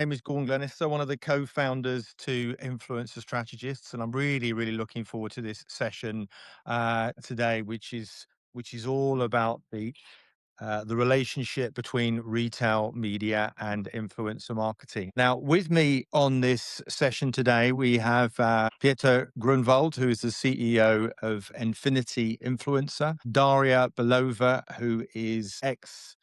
name is Gordon Glennister, one of the co-founders to Influencer Strategists, and I'm really, really looking forward to this session today, which is all about the relationship between retail media and influencer marketing. Now, with me on this session today, we have Pieter Grunwald, who is the CEO of Infinity Influencer, Daria Belova, who is ex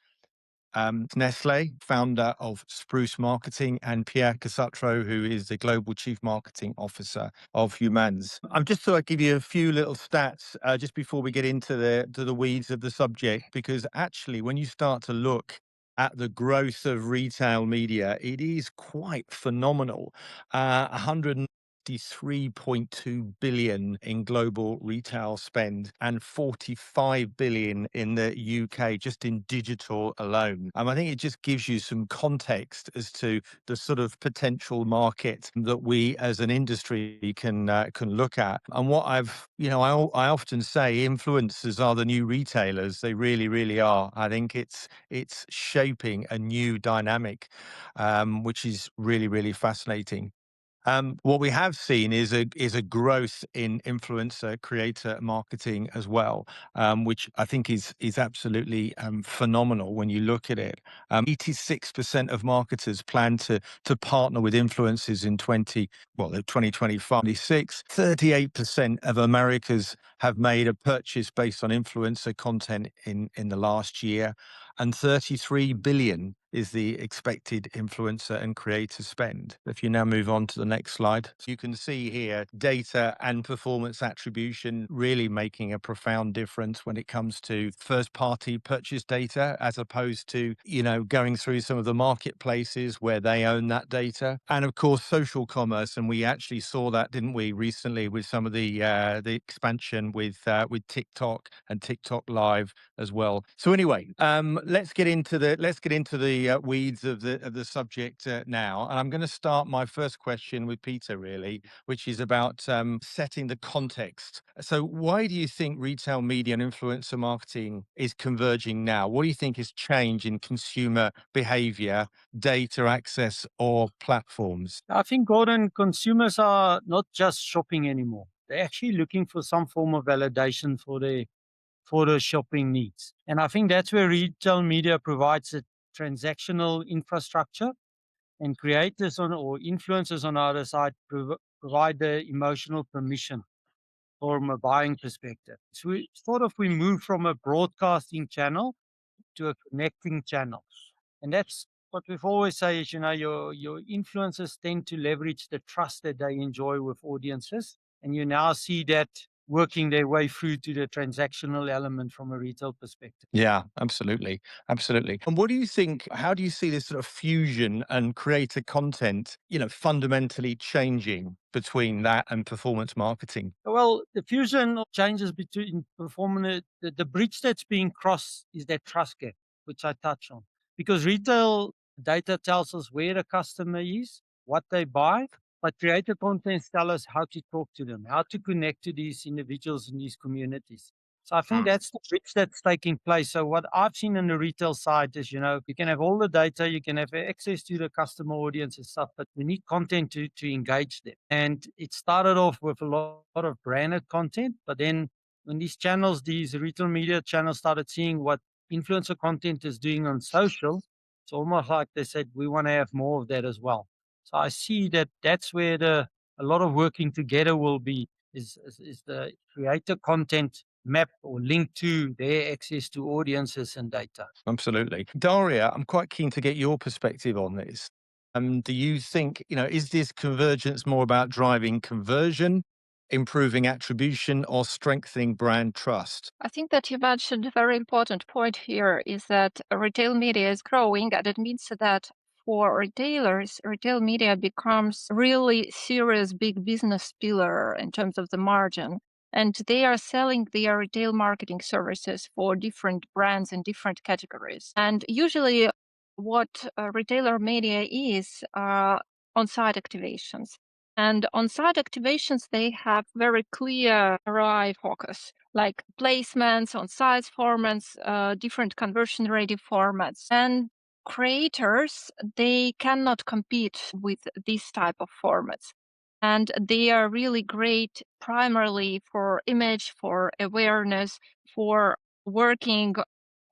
Nestle, founder of Spruce Marketing, and Pierre Casatro, who is the Global Chief Marketing Officer of Humans. I'm just thought I'd give you a few little stats just before we get into the weeds of the subject, because actually, when you start to look at the growth of retail media, it is quite phenomenal. 153.2 billion in global retail spend and 45 billion in the UK just in digital alone. I think it just gives you some context as to the sort of potential market that we as an industry can look at. And what I often say, influencers are the new retailers. They really, really are. I think it's shaping a new dynamic, which is really, really fascinating. What we have seen is a growth in influencer creator marketing as well, which I think is absolutely phenomenal when you look at it. 86% of marketers plan to partner with influencers in 2025. 38% of Americans have made a purchase based on influencer content in the last year, and 33 billion is the expected influencer and creator spend. If you now move on to the next slide, you can see here data and performance attribution really making a profound difference when it comes to first party purchase data, as opposed to, going through some of the marketplaces where they own that data. And of course, social commerce. And we actually saw that, didn't we, recently with some of the expansion with TikTok and TikTok Live as well. So anyway, let's get into the weeds of the subject now, and I'm going to start my first question with Peter, really, which is about setting the context. So, why do you think retail media and influencer marketing is converging now? What do you think has changed in consumer behavior, data access, or platforms? I think, Gordon, consumers are not just shopping anymore. They're actually looking for some form of validation for their shopping needs. And I think that's where retail media provides a transactional infrastructure, and creators or influencers on the other side provide the emotional permission from a buying perspective. So we move from a broadcasting channel to a connecting channel. And that's what we've always say is, your influencers tend to leverage the trust that they enjoy with audiences. And you now see that working their way through to the transactional element from a retail perspective. Yeah, absolutely. Absolutely. And what do you think? How do you see this sort of fusion and creator content, fundamentally changing between that and performance marketing? Well, the fusion of changes between performance, the bridge that's being crossed is that trust gap, which I touch on. Because retail data tells us where the customer is, what they buy, but creator content tell us how to talk to them, how to connect to these individuals in these communities. So I think that's the bridge that's taking place. So what I've seen on the retail side is, you can have all the data, you can have access to the customer audience and stuff, but we need content to engage them. And it started off with a lot of branded content, but then when these retail media channels started seeing what influencer content is doing on social, it's almost like they said, we want to have more of that as well. So I see that that's where a lot of working together will be is the creator content map or link to their access to audiences and data. Absolutely. Daria, I'm quite keen to get your perspective on this. Do you think, is this convergence more about driving conversion, improving attribution, or strengthening brand trust? I think that you mentioned a very important point here is that retail media is growing, and it means that for retailers, retail media becomes really serious big business pillar in terms of the margin. And they are selling their retail marketing services for different brands in different categories. And usually what retailer media is on-site activations. And on-site activations, they have very clear ROI focus, like placements on size formats, different conversion ready formats. And creators, they cannot compete with this type of formats. And they are really great primarily for image, for awareness, for working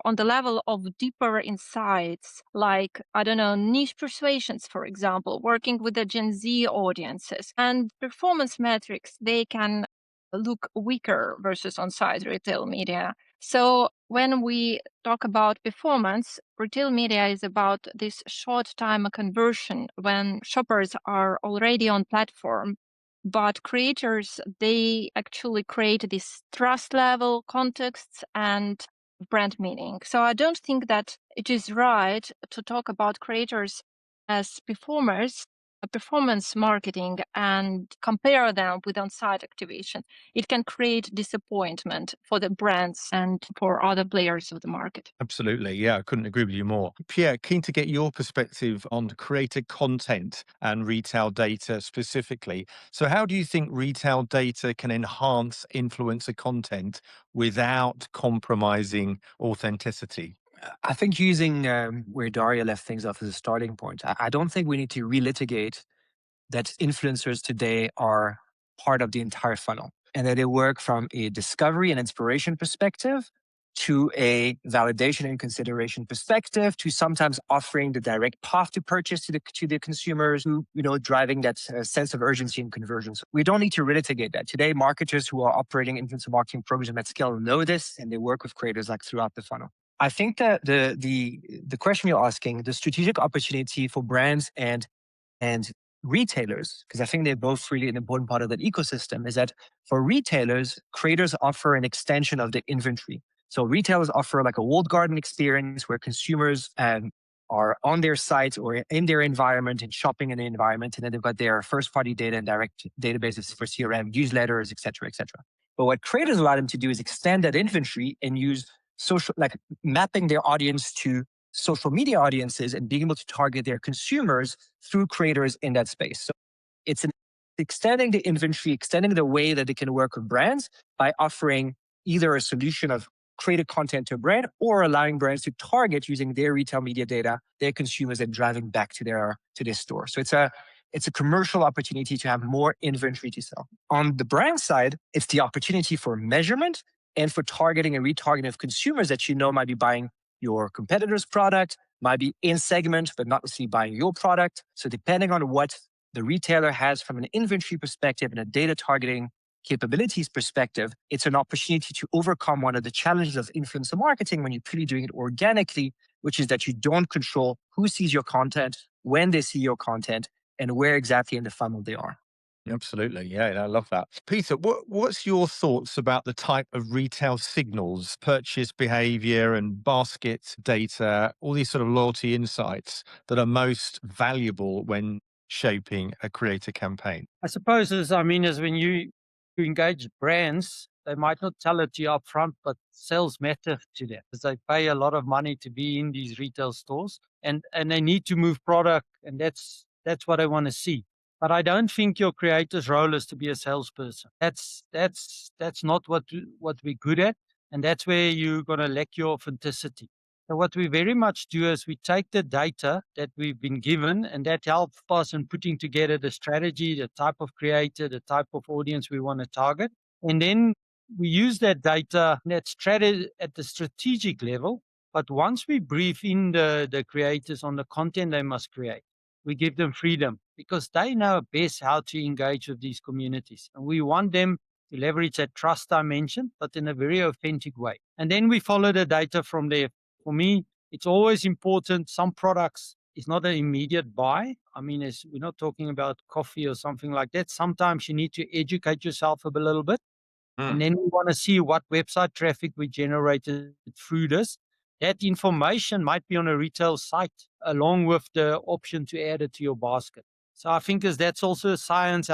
on the level of deeper insights, like, I don't know, niche persuasions, for example, working with the Gen Z audiences. And performance metrics, they can look weaker versus on-site retail media. So when we talk about performance, retail media is about this short time conversion when shoppers are already on platform. But creators, they actually create this trust level, contexts, and brand meaning. So I don't think that it is right to talk about creators as performers, performance marketing, and compare them with on-site activation. It can create disappointment for the brands and for other players of the market. Absolutely. Yeah, I couldn't agree with you more. Pierre, keen to get your perspective on creator content and retail data specifically. So, how do you think retail data can enhance influencer content without compromising authenticity? I think using where Daria left things off as a starting point, I don't think we need to relitigate that influencers today are part of the entire funnel and that they work from a discovery and inspiration perspective to a validation and consideration perspective to sometimes offering the direct path to purchase to the consumers who, driving that sense of urgency and conversions. We don't need to relitigate that. Today, marketers who are operating influencer marketing programs at scale know this and they work with creators like throughout the funnel. I think that the question you're asking, the strategic opportunity for brands and retailers, because I think they're both really an important part of that ecosystem, is that for retailers, creators offer an extension of the inventory. So retailers offer like a walled garden experience where consumers are on their site or in their environment and shopping in the environment, and then they've got their first party data and direct databases for CRM, newsletters, et cetera, et cetera. But what creators allow them to do is extend that inventory and use social, like mapping their audience to social media audiences and being able to target their consumers through creators in that space. So it's extending the inventory, extending the way that they can work with brands by offering either a solution of created content to a brand or allowing brands to target using their retail media data, their consumers, and driving back to their store. So it's a commercial opportunity to have more inventory to sell. On the brand side, it's the opportunity for measurement and for targeting and retargeting of consumers that might be buying your competitor's product, might be in segment, but not necessarily buying your product. So depending on what the retailer has from an inventory perspective and a data targeting capabilities perspective, it's an opportunity to overcome one of the challenges of influencer marketing when you're purely doing it organically, which is that you don't control who sees your content, when they see your content, and where exactly in the funnel they are. Absolutely. Yeah, I love that. Peter, what's your thoughts about the type of retail signals, purchase behavior and basket data, all these sort of loyalty insights that are most valuable when shaping a creator campaign? I suppose as when you engage brands, they might not tell it to you up front, but sales matter to them because they pay a lot of money to be in these retail stores and they need to move product, and that's what I want to see. But I don't think your creator's role is to be a salesperson. That's not what we're good at, and that's where you're gonna lack your authenticity. So what we very much do is we take the data that we've been given, and that helps us in putting together the strategy, the type of creator, the type of audience we want to target. And then we use that data, that strategy at the strategic level. But once we brief in the creators on the content they must create, we give them freedom because they know best how to engage with these communities. And we want them to leverage that trust I mentioned, but in a very authentic way. And then we follow the data from there. For me, it's always important. Some products is not an immediate buy. We're not talking about coffee or something like that. Sometimes you need to educate yourself a little bit. And then we want to see what website traffic we generated through this. That information might be on a retail site along with the option to add it to your basket. So I think that's also a science.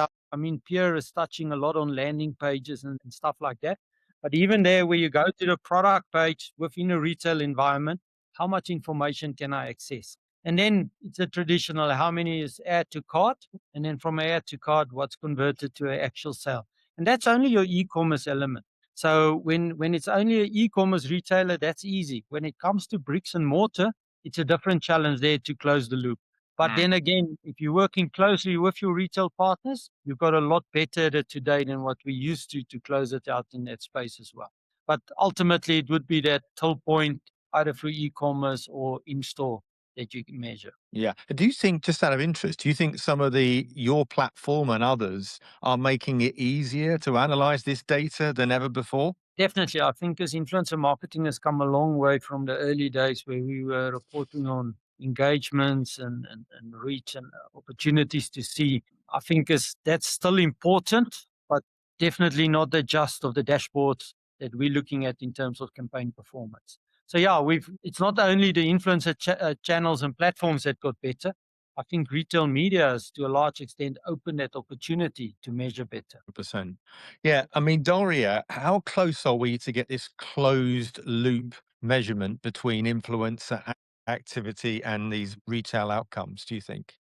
Pierre is touching a lot on landing pages and stuff like that. But even there, where you go to the product page within a retail environment, how much information can I access? And then it's a traditional, how many is add to cart? And then from add to cart, what's converted to an actual sale? And that's only your e-commerce element. So when it's only an e-commerce retailer, that's easy. When it comes to bricks and mortar, it's a different challenge there to close the loop. But then again, if you're working closely with your retail partners, you've got a lot better at it today than what we used to close it out in that space as well. But ultimately, it would be that till point, either through e-commerce or in-store, that you can measure. Yeah. Do you think, just out of interest, do you think some of your platform and others are making it easier to analyze this data than ever before? Definitely. I think as influencer marketing has come a long way from the early days where we were reporting on engagements and reach and opportunities to see. I think that's still important, but definitely not the just of the dashboards that we're looking at in terms of campaign performance. So yeah, it's not only the influencer channels and platforms that got better. I think retail media has, to a large extent, opened that opportunity to measure better. 100%. Yeah. I mean, Daria, how close are we to get this closed loop measurement between influencer activity and these retail outcomes, do you think?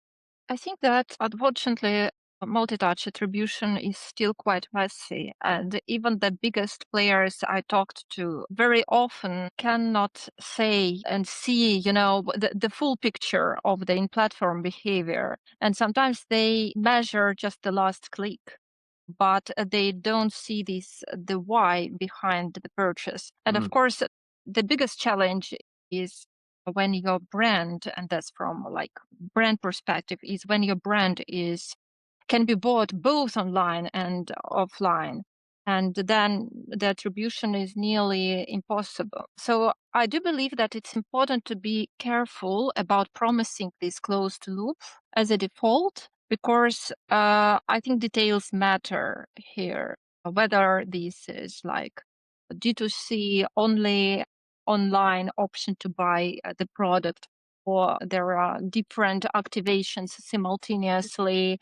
I think that unfortunately, multi-touch attribution is still quite messy, and even the biggest players I talked to very often cannot say and see, the full picture of the in-platform behavior. And sometimes they measure just the last click, but they don't see the why behind the purchase. And of course, the biggest challenge is when your brand, and that's from like brand perspective, is when your brand can be bought both online and offline, and then the attribution is nearly impossible. So I do believe that it's important to be careful about promising this closed loop as a default, because I think details matter here, whether this is like D2C only online option to buy the product, or there are different activations simultaneously,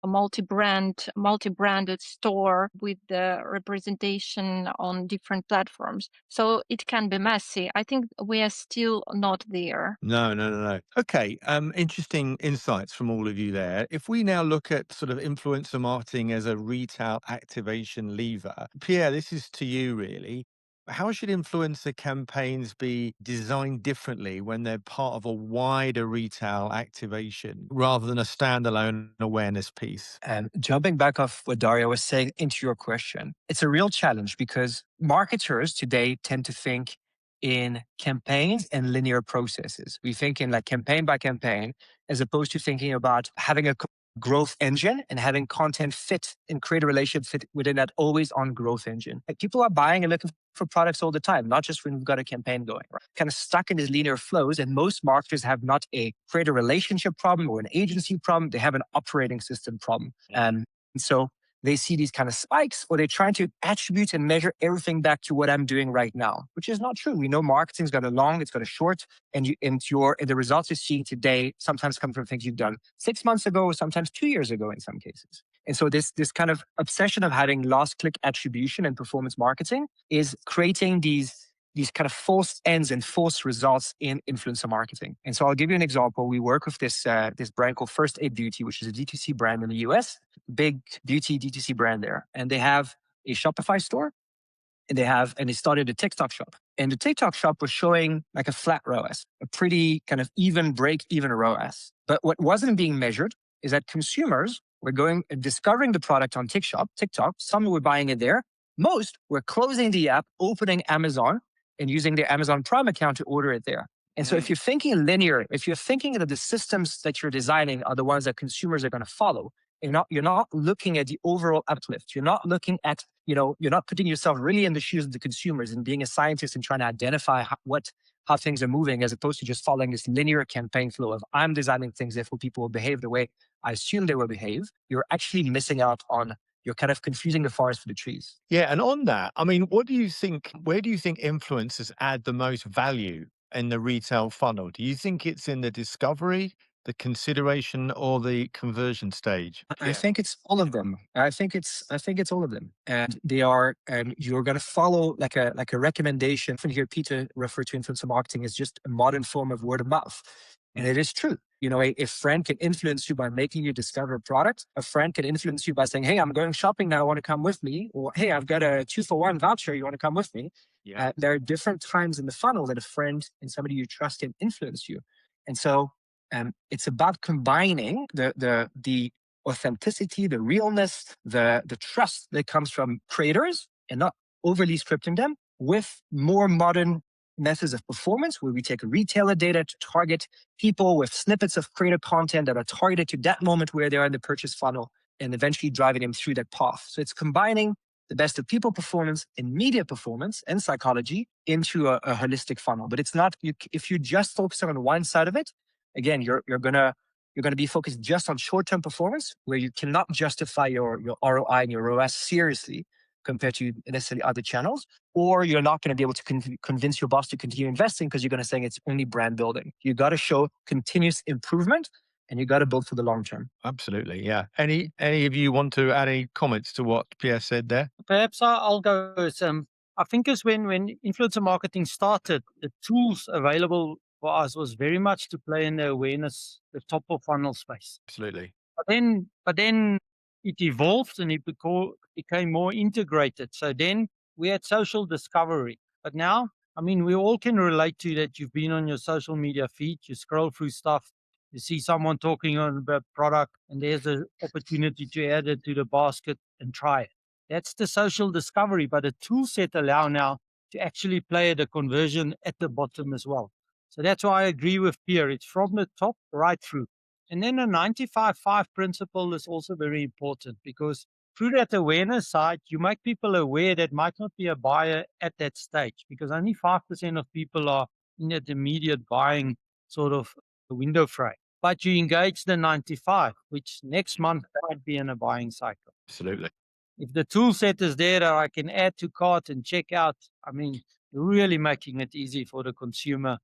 a multi-branded store with the representation on different platforms. So it can be messy. I think we are still not there. No, no, no, no. Okay. Interesting insights from all of you there. If we now look at sort of influencer marketing as a retail activation lever, Pierre, this is to you really. How should influencer campaigns be designed differently when they're part of a wider retail activation rather than a standalone awareness piece? And jumping back off what Daria was saying into your question, it's a real challenge because marketers today tend to think in campaigns and linear processes. We think in like campaign by campaign, as opposed to thinking about having a growth engine and having content fit and create a relationship fit within that always on growth engine. Like people are buying and looking for products all the time, not just when we've got a campaign going. Right? Kind of stuck in these linear flows, and most marketers have not a create a relationship problem or an agency problem; they have an operating system problem. And so they see these kind of spikes, or they're trying to attribute and measure everything back to what I'm doing right now, which is not true. We know marketing's got a long, it's got a short, and the results you're seeing today sometimes come from things you've done 6 months ago, or sometimes 2 years ago in some cases. And so this kind of obsession of having last click attribution and performance marketing is creating these kind of false ends and false results in influencer marketing. And so I'll give you an example. We work with this brand called First Aid Beauty, which is a D2C brand in the US, big beauty D2C brand there. And they have a Shopify store, and they started a TikTok shop. And the TikTok shop was showing like a flat ROAS, a pretty kind of break-even ROAS. But what wasn't being measured is that consumers were going and discovering the product on TikTok. Some were buying it there. Most were closing the app, opening Amazon, and using their Amazon Prime account to order it there. And so if you're thinking linear, if you're thinking that the systems that you're designing are the ones that consumers are going to follow, you're not looking at the overall uplift. You're not looking at, you're not putting yourself really in the shoes of the consumers and being a scientist and trying to identify how things are moving, as opposed to just following this linear campaign flow of I'm designing things, therefore people will behave the way I assume they will behave. You're actually missing out on, you're kind of confusing the forest for the trees. Yeah. And on that, I mean, where do you think influencers add the most value in the retail funnel? Do you think it's in the discovery, the consideration, or the conversion stage? I think it's all of them. I think it's all of them, and they are. And you're going to follow like a recommendation. From here, Peter referred to influencer marketing as just a modern form of word of mouth, and it is true. A friend can influence you by making you discover a product. A friend can influence you by saying, hey, I'm going shopping now. I want to come with me. Or, hey, I've got a 2-for-1 voucher. You want to come with me? Yeah. There are different times in the funnel that a friend and somebody you trust can influence you. And so it's about combining the authenticity, the realness, the trust that comes from creators and not overly scripting them with more modern methods of performance where we take retailer data to target people with snippets of creator content that are targeted to that moment where they are in the purchase funnel and eventually driving them through that path. So it's combining the best of people performance and media performance and psychology into a holistic funnel. But it's not, if you just focus on one side of it, again, you're gonna be focused just on short-term performance where you cannot justify your ROI and your ROAS seriously compared to necessarily other channels, or you're not going to be able to convince your boss to continue investing because you're going to say it's only brand building. You got to show continuous improvement and you got to build for the long term. Absolutely. Yeah. Any of you want to add any comments to what Pierre said there? Perhaps I'll go with I think it's when influencer marketing started, the tools available for us was very much to play in the awareness, the top of funnel space. Absolutely. But then it evolved and it became more integrated. So then we had social discovery. But now, I mean, we all can relate to that. You've been on your social media feed, you scroll through stuff, you see someone talking on a product, and there's an opportunity to add it to the basket and try it. That's the social discovery, but the tool set allow now to actually play the conversion at the bottom as well. So that's why I agree with Pierre. It's from the top right through. And then the 95-5 principle is also very important because through that awareness side, you make people aware that might not be a buyer at that stage because only 5% of people are in that immediate buying sort of window frame. But you engage the 95, which next month might be in a buying cycle. Absolutely. If the tool set is there that I can add to cart and check out, I mean, really making it easy for the consumer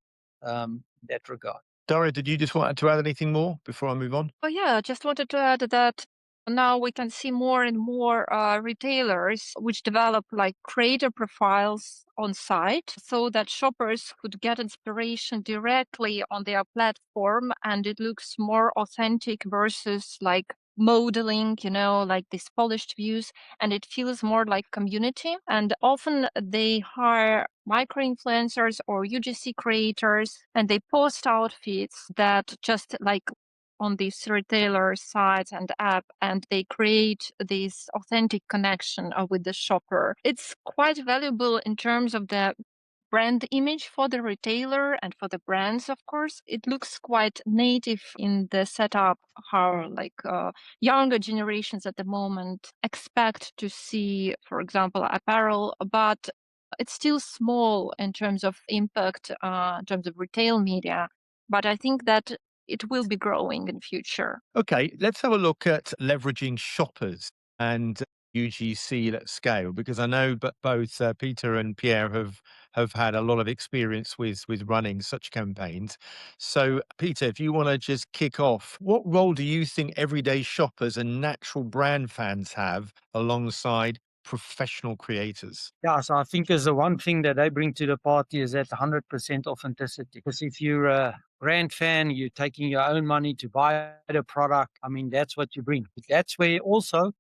in that regard. Daria, did you just want to add anything more before I move on? Oh, yeah, just wanted to add that now we can see more and more retailers which develop like creator profiles on site so that shoppers could get inspiration directly on their platform and it looks more authentic versus like modeling, like these polished views, and it feels more like community. And often they hire micro influencers or UGC creators and they post outfits that just like on these retailer sites and app, and they create this authentic connection with the shopper. It's quite valuable in terms of the brand image for the retailer and for the brands, of course. It looks quite native in the setup, how like younger generations at the moment expect to see, for example, apparel, but it's still small in terms of impact, in terms of retail media. But I think that it will be growing in future. Okay, let's have a look at leveraging shoppers and UGC at scale, because I know both Peter and Pierre have had a lot of experience with running such campaigns. So, Peter, if you want to just kick off, what role do you think everyday shoppers and natural brand fans have alongside professional creators? Yeah, so I think is the one thing that they bring to the party is that 100% authenticity. Because if you're a brand fan, you're taking your own money to buy the product. I mean, that's what you bring. That's where also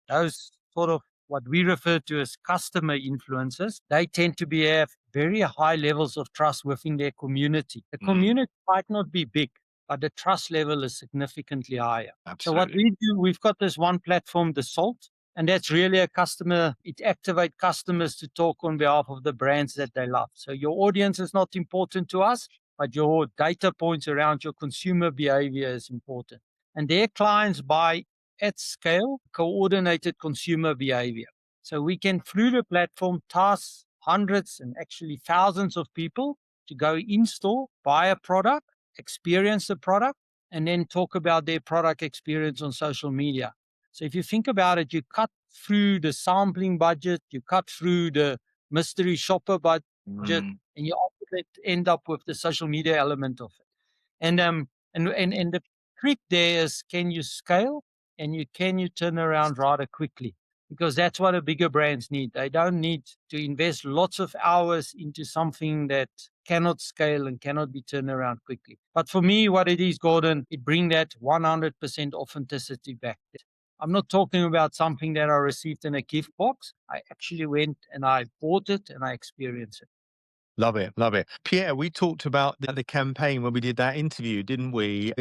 those sort of what we refer to as customer influencers, they tend to have very high levels of trust within their community. The community might not be big, but the trust level is significantly higher. Absolutely. So what we do, we've got this one platform, the Salt, and that's really a customer, it activates customers to talk on behalf of the brands that they love. So your audience is not important to us, but your data points around your consumer behavior is important. And their clients buy at scale coordinated consumer behavior. So we can, through the platform, task hundreds and actually thousands of people to go in store, buy a product, experience the product, and then talk about their product experience on social media. So if you think about it, you cut through the sampling budget, you cut through the mystery shopper budget, and you end up with the social media element of it. And the trick there is, can you scale and can you turn around rather quickly? because that's what the bigger brands need. They don't need to invest lots of hours into something that cannot scale and cannot be turned around quickly. But for me, what it is, Gordon, it brings that 100% authenticity back. I'm not talking about something that I received in a gift box. I actually went and I bought it and I experienced it. Love it, love it. Pierre, we talked about the campaign when we did that interview, didn't we?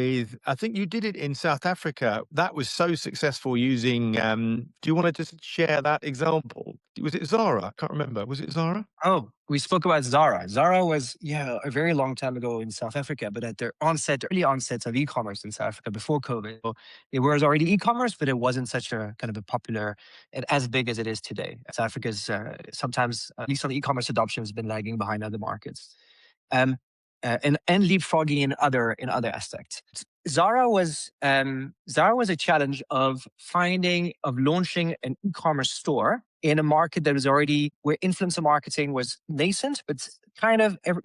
I think you did it in South Africa. That was so successful using, do you want to just share that example? Was it Zara? I can't remember. Was it Zara? Oh, we spoke about Zara. Zara was, a very long time ago in South Africa, but at their early onsets of e-commerce in South Africa before COVID, so it was already e-commerce, but it wasn't such a kind of a popular and as big as it is today. South Africa's sometimes, at least on the e-commerce adoption, has been lagging behind other markets. And leapfrogging in other aspects. Zara was a challenge of launching an e-commerce store in a market that was already where influencer marketing was nascent, but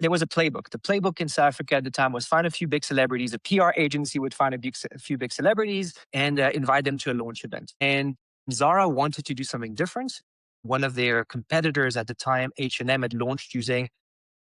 there was a playbook. The playbook in South Africa at the time was find a few big celebrities. A PR agency would find a few big celebrities and invite them to a launch event. And Zara wanted to do something different. One of their competitors at the time, H&M, had launched using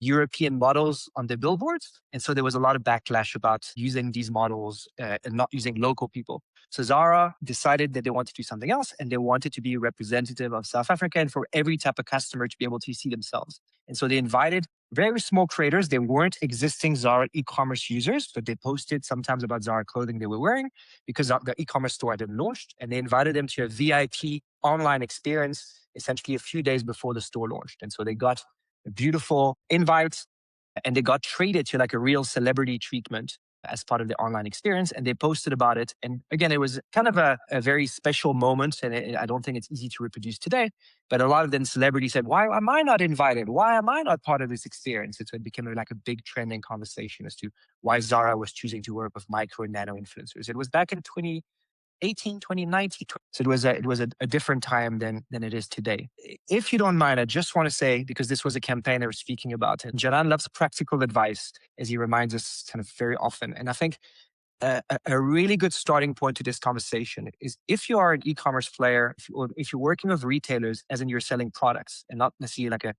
European models on their billboards. And so there was a lot of backlash about using these models and not using local people. So Zara decided that they wanted to do something else and they wanted to be representative of South Africa and for every type of customer to be able to see themselves. And so they invited very small creators. They weren't existing Zara e-commerce users, but they posted sometimes about Zara clothing they were wearing because the e-commerce store had been launched. And they invited them to a VIP online experience essentially a few days before the store launched. And so they got a beautiful invite and they got treated to like a real celebrity treatment as part of the online experience. And they posted about it. And again, it was kind of a very special moment. And I don't think it's easy to reproduce today. But a lot of then celebrities said, why am I not invited? Why am I not part of this experience? And so it became like a big trending conversation as to why Zara was choosing to work with micro and nano influencers. It was back in 2018, 2019. So it was a different time than it is today. If you don't mind, I just want to say, because this was a campaign I was speaking about, and Jaran loves practical advice, as he reminds us kind of very often. And I think a really good starting point to this conversation is if you are an e-commerce player, if you're working with retailers, as in you're selling products and not necessarily like a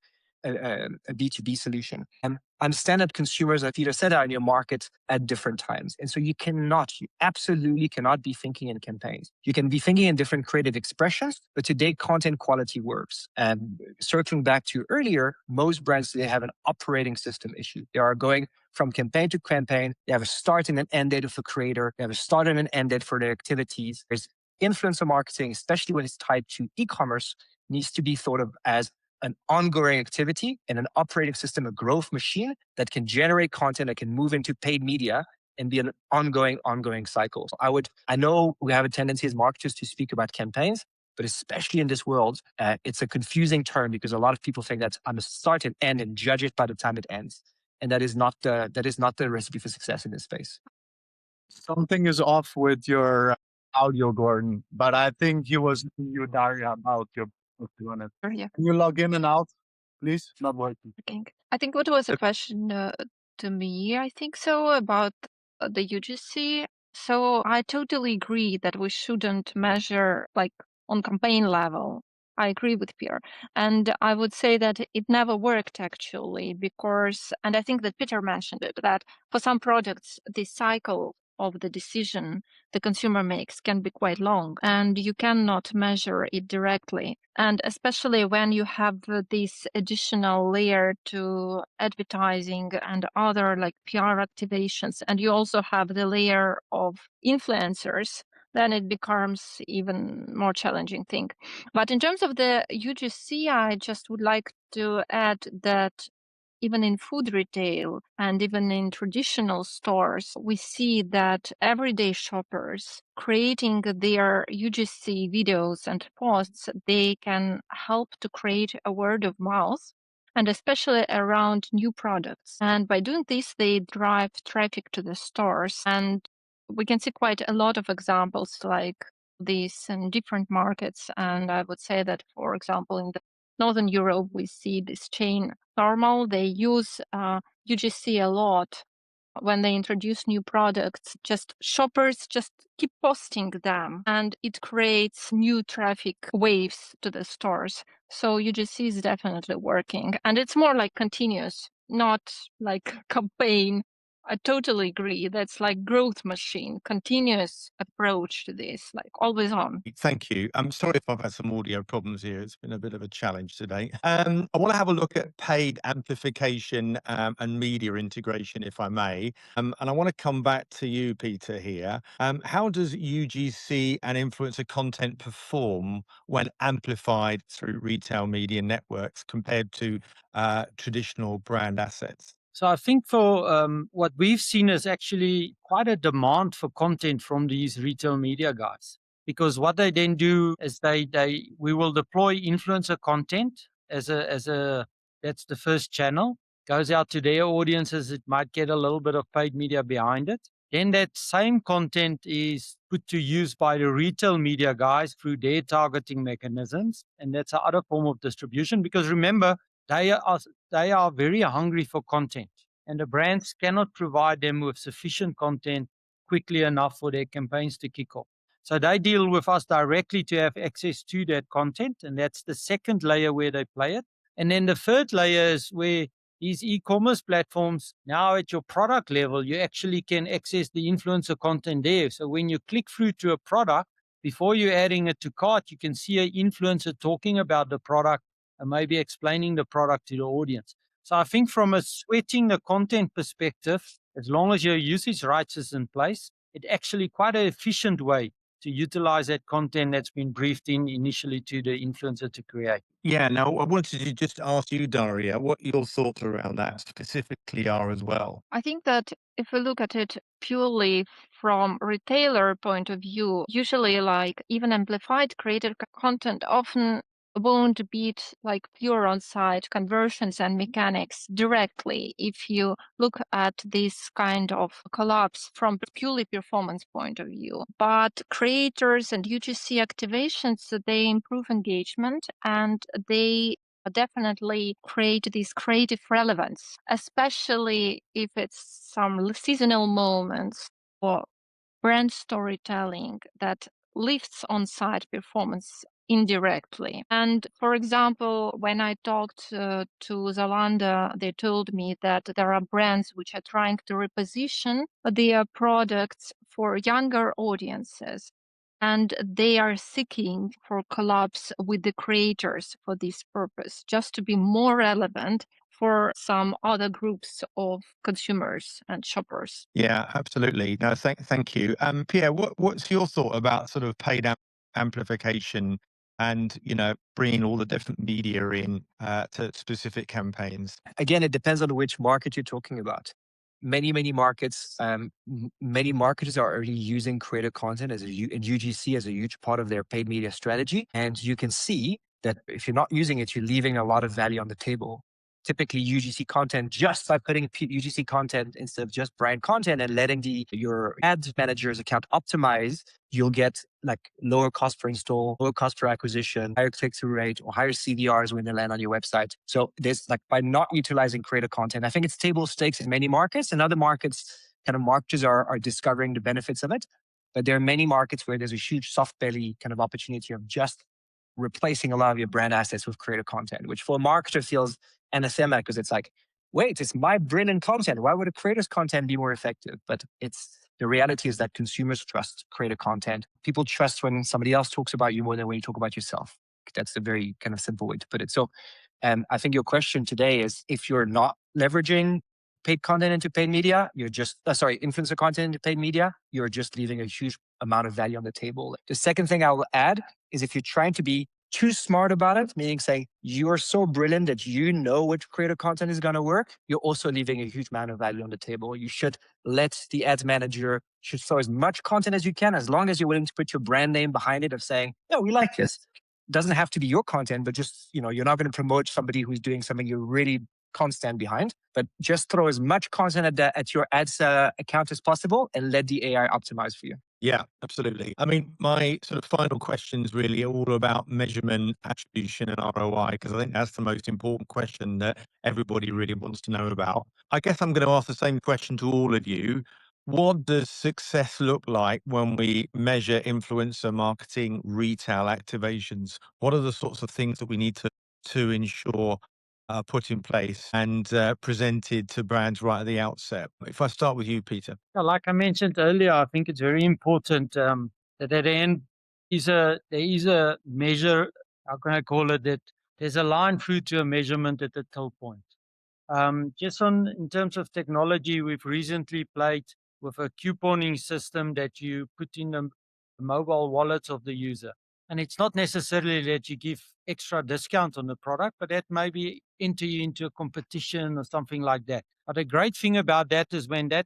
B2B solution. And understand that consumers, as Peter said, are in your market at different times. And so you absolutely cannot be thinking in campaigns. You can be thinking in different creative expressions, but today content quality works. And circling back to earlier, most brands today have an operating system issue. They are going from campaign to campaign. They have a start and an end date of the creator. They have a start and an end date for their activities. There's influencer marketing, especially when it's tied to e-commerce, needs to be thought of as an ongoing activity and an operating system, a growth machine that can generate content that can move into paid media and be an ongoing cycle. So I know we have a tendency as marketers to speak about campaigns, but especially in this world, it's a confusing term because a lot of people think that I'm a start and end and judge it by the time it ends. And that is not the recipe for success in this space. Something is off with your audio, Gordon, but I think you, Daria, about your doing it. Yeah. Can you log in and out, please? Not working. I think what was a question to me, I think so, about the UGC. So I totally agree that we shouldn't measure like on campaign level. I agree with Pierre. And I would say that it never worked actually because, and I think that Peter mentioned it, that for some products, the cycle of the decision the consumer makes can be quite long and you cannot measure it directly. And especially when you have this additional layer to advertising and other like PR activations, and you also have the layer of influencers, then it becomes even more challenging thing. But in terms of the UGC, I just would like to add that even in food retail and even in traditional stores, we see that everyday shoppers creating their UGC videos and posts, they can help to create a word of mouth and especially around new products. And by doing this, they drive traffic to the stores. And we can see quite a lot of examples like this in different markets. And I would say that, for example, in the Northern Europe, we see this chain Normal. They use UGC a lot when they introduce new products, just shoppers just keep posting them, and it creates new traffic waves to the stores. So UGC is definitely working, and it's more like continuous, not like campaign. I totally agree. That's like growth machine, continuous approach to this, like always on. Thank you. I'm sorry if I've had some audio problems here. It's been a bit of a challenge today. I want to have a look at paid amplification and media integration, if I may. And I want to come back to you, Peter, here. How does UGC and influencer content perform when amplified through retail media networks compared to traditional brand assets? So I think for what we've seen is actually quite a demand for content from these retail media guys, because what they then do is we will deploy influencer content as a that's the first channel, goes out to their audiences. It might get a little bit of paid media behind it. Then that same content is put to use by the retail media guys through their targeting mechanisms, and that's another form of distribution. Because remember, they are very hungry for content, and the brands cannot provide them with sufficient content quickly enough for their campaigns to kick off. So they deal with us directly to have access to that content, and that's the second layer where they play it. And then the third layer is where these e-commerce platforms, now at your product level, you actually can access the influencer content there. So when you click through to a product, before you're adding it to cart, you can see an influencer talking about the product and maybe explaining the product to the audience. So I think from a sweating the content perspective, as long as your usage rights is in place, it's actually quite an efficient way to utilize that content that's been briefed in initially to the influencer to create. Yeah, now I wanted to just ask you, Daria, what your thoughts around that specifically are as well. I think that if we look at it purely from retailer point of view, usually like even amplified created content often won't beat like pure on-site conversions and mechanics directly if you look at this kind of collapse from purely performance point of view. But creators and UGC activations, they improve engagement and they definitely create this creative relevance, especially if it's some seasonal moments or brand storytelling that lifts on-site performance indirectly. And for example, when I talked to Zalando, they told me that there are brands which are trying to reposition their products for younger audiences, and they are seeking for collabs with the creators for this purpose, just to be more relevant for some other groups of consumers and shoppers. Yeah, absolutely. No, thank you. Pierre, what's your thought about sort of paid amplification and, bringing all the different media in to specific campaigns? Again, it depends on which market you're talking about. Many markets, many marketers are already using creator content and UGC as a huge part of their paid media strategy. And you can see that if you're not using it, you're leaving a lot of value on the table. Typically UGC content, just by putting UGC content instead of just brand content and letting your ads manager's account optimize, you'll get like lower cost per install, lower cost per acquisition, higher click-through rate, or higher CVRs when they land on your website. So there's like, by not utilizing creator content, I think it's table stakes in many markets. In other markets, kind of marketers are discovering the benefits of it. But there are many markets where there's a huge soft belly kind of opportunity of just replacing a lot of your brand assets with creator content, which for a marketer feels anathema because it's like, wait, it's my brilliant content. Why would a creator's content be more effective? But the reality is that consumers trust creator content. People trust when somebody else talks about you more than when you talk about yourself. That's a very kind of simple way to put it. So I think your question today is, if you're not leveraging paid content into paid media, you're just, influencer content into paid media, you're just leaving a huge amount of value on the table. The second thing I will add is, if you're trying to be too smart about it, meaning saying you're so brilliant that you know which creator content is going to work, you're also leaving a huge amount of value on the table. You should let the ads manager should throw as much content as you can, as long as you're willing to put your brand name behind it of saying, yeah, we like this. It doesn't have to be your content, but just, you're not going to promote somebody who's doing something you really can't stand behind, but just throw as much content at your ads account as possible and let the AI optimize for you. Yeah, absolutely. I mean, my sort of final questions really are all about measurement, attribution, and ROI, because I think that's the most important question that everybody really wants to know about. I guess I'm going to ask the same question to all of you. What does success look like when we measure influencer marketing, retail activations? What are the sorts of things that we need to ensure put in place and presented to brands right at the outset? If I start with you, Peter. Yeah, like I mentioned earlier, I think it's very important that at the end there is a measure. How can I call it? That there's a line through to a measurement at the till point. Just on in terms of technology, we've recently played with a couponing system that you put in the mobile wallets of the user. And it's not necessarily that you give extra discount on the product, but that maybe enter you into a competition or something like that. But the great thing about that is when that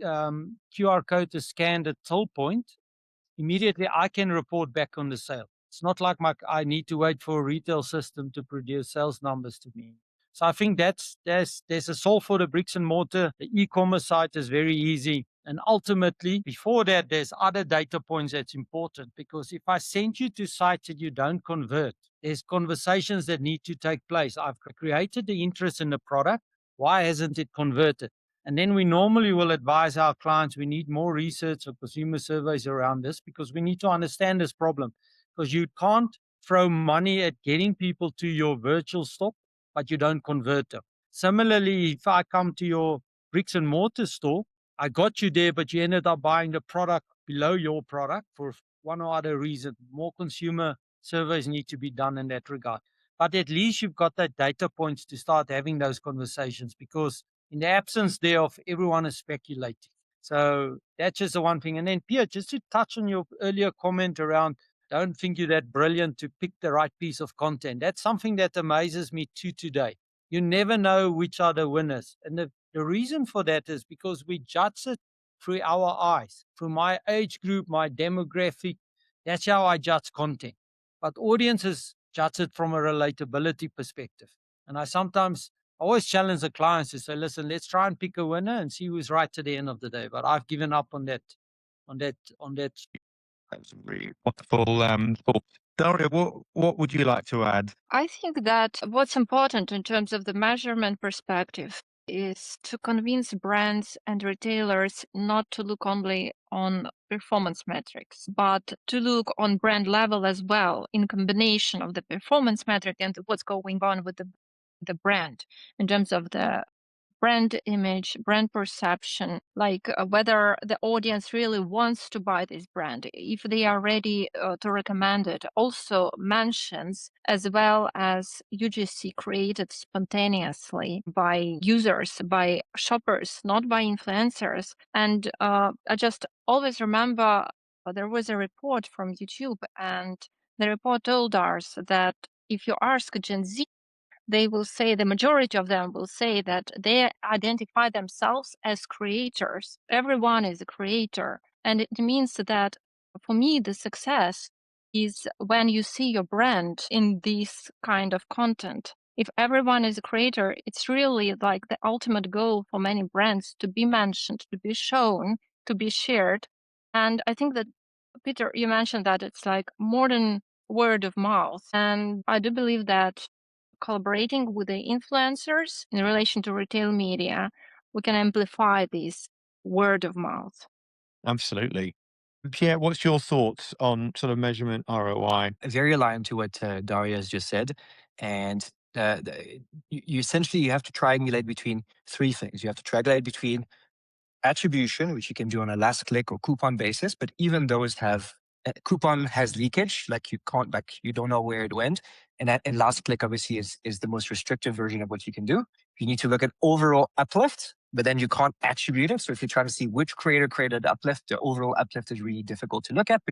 QR code is scanned at till point, immediately I can report back on the sale. It's not like I need to wait for a retail system to produce sales numbers to me. So I think there's a solve for the bricks and mortar. The e-commerce site is very easy. And ultimately, before that, there's other data points that's important because if I send you to sites that you don't convert, there's conversations that need to take place. I've created the interest in the product. Why hasn't it converted? And then we normally will advise our clients we need more research or consumer surveys around this because we need to understand this problem. Because you can't throw money at getting people to your virtual store, but you don't convert them. Similarly, if I come to your bricks and mortar store, I got you there, but you ended up buying the product below your product for one or other reason. More consumer surveys need to be done in that regard. But at least you've got that data points to start having those conversations because in the absence thereof, everyone is speculating. So that's just the one thing. And then, Pierre, just to touch on your earlier comment around don't think you're that brilliant to pick the right piece of content. That's something that amazes me to today. You never know which are the winners. And the reason for that is because we judge it through our eyes, through my age group, my demographic. That's how I judge content. But audiences judge it from a relatability perspective. And I always challenge the clients to say, listen, let's try and pick a winner and see who's right at the end of the day. But I've given up on that. That's really wonderful thoughts. Daria, what would you like to add? I think that what's important in terms of the measurement perspective is to convince brands and retailers not to look only on performance metrics, but to look on brand level as well in combination of the performance metric and what's going on with the brand in terms of the brand image, brand perception, like whether the audience really wants to buy this brand, if they are ready to recommend it. Also mentions as well as UGC created spontaneously by users, by shoppers, not by influencers. And I just always remember there was a report from YouTube, and the report told us that if you ask Gen Z, they will say, the majority of them will say that they identify themselves as creators. Everyone is a creator. And it means that for me, the success is when you see your brand in this kind of content. If everyone is a creator, it's really like the ultimate goal for many brands to be mentioned, to be shown, to be shared. And I think that, Peter, you mentioned that it's like more than word of mouth. And I do believe that collaborating with the influencers in relation to retail media, we can amplify this word of mouth. Absolutely. Pierre, what's your thoughts on sort of measurement ROI? Very aligned to what Daria has just said. And you essentially you have to triangulate between three things. You have to triangulate between attribution, which you can do on a last click or coupon basis, but even those have coupon has leakage, like you don't know where it went. And last click obviously is the most restrictive version of what you can do. You need to look at overall uplift, but then you can't attribute it. So if you're trying to see which creator created uplift, the overall uplift is really difficult to look at.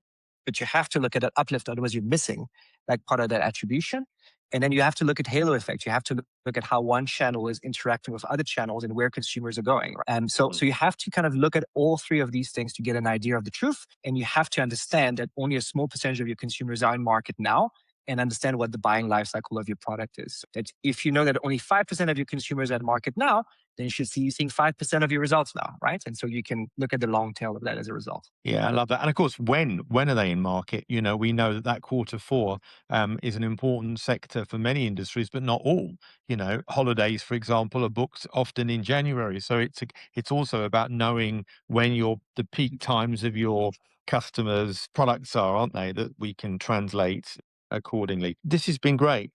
But you have to look at that uplift, otherwise you're missing like part of that attribution. And then you have to look at halo effect. You have to look at how one channel is interacting with other channels and where consumers are going. So you have to kind of look at all three of these things to get an idea of the truth. And you have to understand that only a small percentage of your consumers are in market now. and understand what the buying life cycle of your product is. That if you know that only 5% of your consumers are at market now, then you should see you seeing 5% of your results now, right? And so you can look at the long tail of that as a result. Yeah, I love that. And of course, when are they in market? You know, we know that quarter four is an important sector for many industries, but not all. You know, holidays, for example, are booked often in January. So it's also about knowing when the peak times of your customers' products are, aren't they? That we can translate accordingly. This has been great.